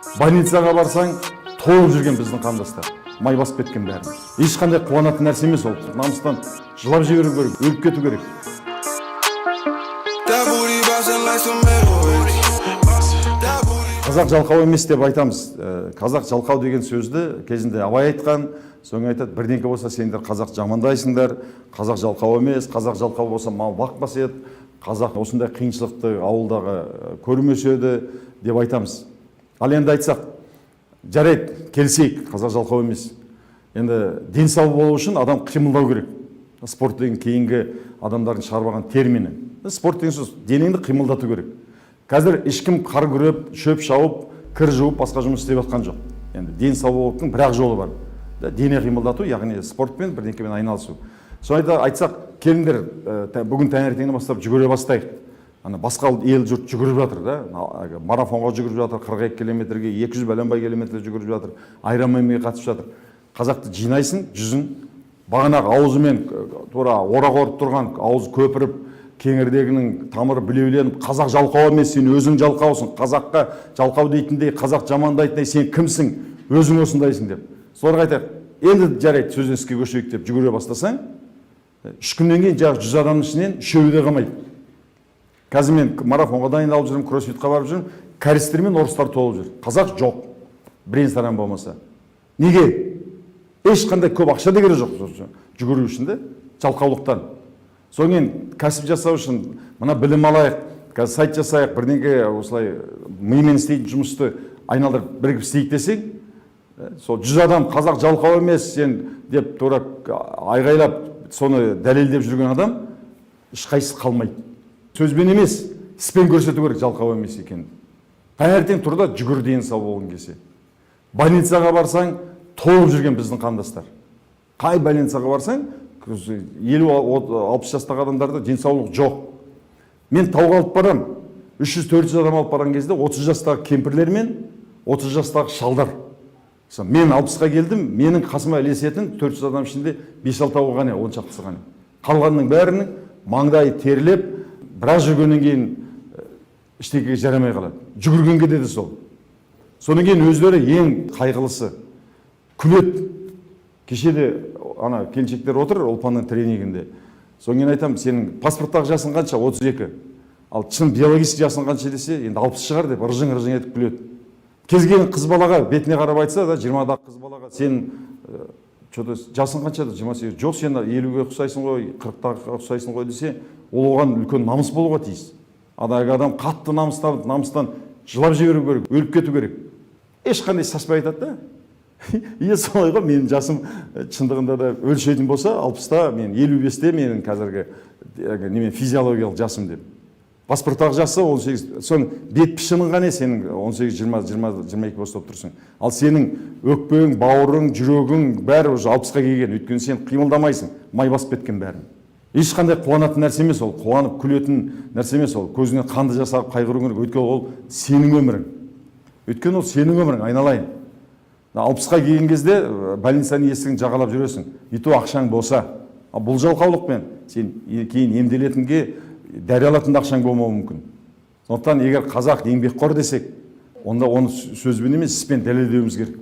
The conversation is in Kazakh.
Больницаға барсаң, толып жүрген біздің қандастар. Май басып кеткен бәрін. Ешқандай қуанатын нәрсе емес ол. Намыстан жылап жіберу керек, өліп кету керек. Қазақ жалқау емес деп айтамыз. Қазақ жалқау деген сөзді кезінде Абай айтқан, соң айтады, бірдеңке болса сендер қазақ жамандайсыңдар, қазақ жалқау емес, қазақ жалқау болса мал бақпас еді, қазақ осындай қиыншылықты ауылдағы көрмес еді деп айтамыз. Ал енді айтсақ, жарайды, келсейік, қазақ жалқау емес. Енді денсау болу үшін адам қимылдау керек. Спорт деген кейінгі адамдардың шығарып термині. Спорт деген сөз денеңді қимылдату керек. Қазір ешкім қар күреп, шөп шауып, кір жуып, басқа жұмыс істеп жатқан жоқ. Енді денсау болудың бір-ақ жолы бар. Дене қимылдату, яғни спортпен бірдеңкемен айналысу. Сондайда айтсақ, келіңдер, бүгін таңертеңнен бастап жүгіре бастайық. Басқа ел жұрт жүгіріп жатыр, да? Марафонға жүгіріп жатыр, 42 километрге, 200 бәленбай километр жүгіріп жатыр, Айронменге қатысып жатыр. Қазақты жинайсың, жүзін, бағанағы аузымен тура орақ орып тұрған, ауыз көпіріп, кеңірдегінің тамыры білеуленіп, қазақ жалқау емес, сен өзің жалқаусың, қазаққа жалқау дейтіндей, қазақ жамандайтындай, сен кімсің, өзің осындайсың деп. Соларға айтайық, енді жарайды, сөзден іске көшейік деп жүгіре бастасаң, 3 күннен кейін жағы 100 адамның ішінен 3-еуі де қалмайды. Қазір мен марафонға дайындалып жүрмін, кроссфитқа барып жүрмін, кәрістер мен орыстар толып жүр. Қазақ жоқ, бірен-саран болмаса. Неге? Ешқандай көп ақша да керек жоқ жүгіру үшін де, жалқаулықтан. Соңын кәсіп жасау үшін мына білім алайық, қазір сайт жасайық, бірдеңке осылай мимен істейтін жұмысты айналдырып бірігіп істейік десең, сол 100 адам қазақ жалқау емес сен деп тура айғайлап соны дәлелдеп жүрген адам ешқайсысы қалмайды. Сөзбен емес, іспен көрсету керек жалқау емес екенін. Таңертең тұрда жүгір денсау болғың келсе. Больницаға барсаң, толып жүрген біздің қандастар. Қай больницаға барсаң, 50-60 жастағы адамдарда денсаулық жоқ. Мен тауға алып барам, 300-400 адам алып барған кезде 30 жастағы кемпірлер мен 30 жастағы шалдар. Мен 60-қа келдім, менің қасыма ілесетін 400 адам ішінде 5-6-ау ғана, 10 шақтысы ғана. Қалғанның бәрінің маңдайы терілеп, біраз жүргеннен кейін іштекеге жарамай қалады. Жүгіргенге деді сол. Содан кейін өздері ең қайғылысы күледі. Кешеде ана келіншектер отыр Олпанның тренингінде. Содан кейін айтам, сенің паспорттағы жасың қанша? 32. Ал шын биологический жасың қанша десе, енді 60 шығар деп ыржың-ыржың етіп күледі. Кез келген қыз балаға бетіне қарап айтса да, 20-дағы қыз балаға сен жасың қанша? 28. Жоқ, сен 50-ге ұқсайсың ғой, 40-ға ұқсайсың ғой десе, ол оған үлкен намыс болуға тиіс. Адам қатты намыстан жылап жіберу керек, өліп кету керек. Ешқандай саспай айтады да. Е, солай ғой, менің жасым шындығында да өлшейтін болса, 60-та, мен 55-те менің қазіргі физиологиялық жасым деп. Паспорттағы жасы 18, сон бет пішінің ғане сенің 18-20-22 бастап тұрсың. Ал сенің өкпең, бауырың, жүрегің бәрі уже 60-қа келген, өйткені сен қимылдамайсың, май басып кеткен бәрін. Ешқандай қуанатын нәрсе емес ол, қуанып күлетін нәрсе емес ол, көзіңнен қанды жасап қайғыру керек, өйткені ол сенің өмірің. Өйткені ол сенің өмірің, айналайын. 60-қа келген кезде больницаның есігін жағалап жүресің, ето ақшаң болса. Бұл жалқаулықпен сен кейін емделетінге дәрі алатын ақшаң болмауы мүмкін. Сондықтан егер қазақ еңбекқор десек, онда оны сөзбен емес, іспен дәлелдеуіміз керек.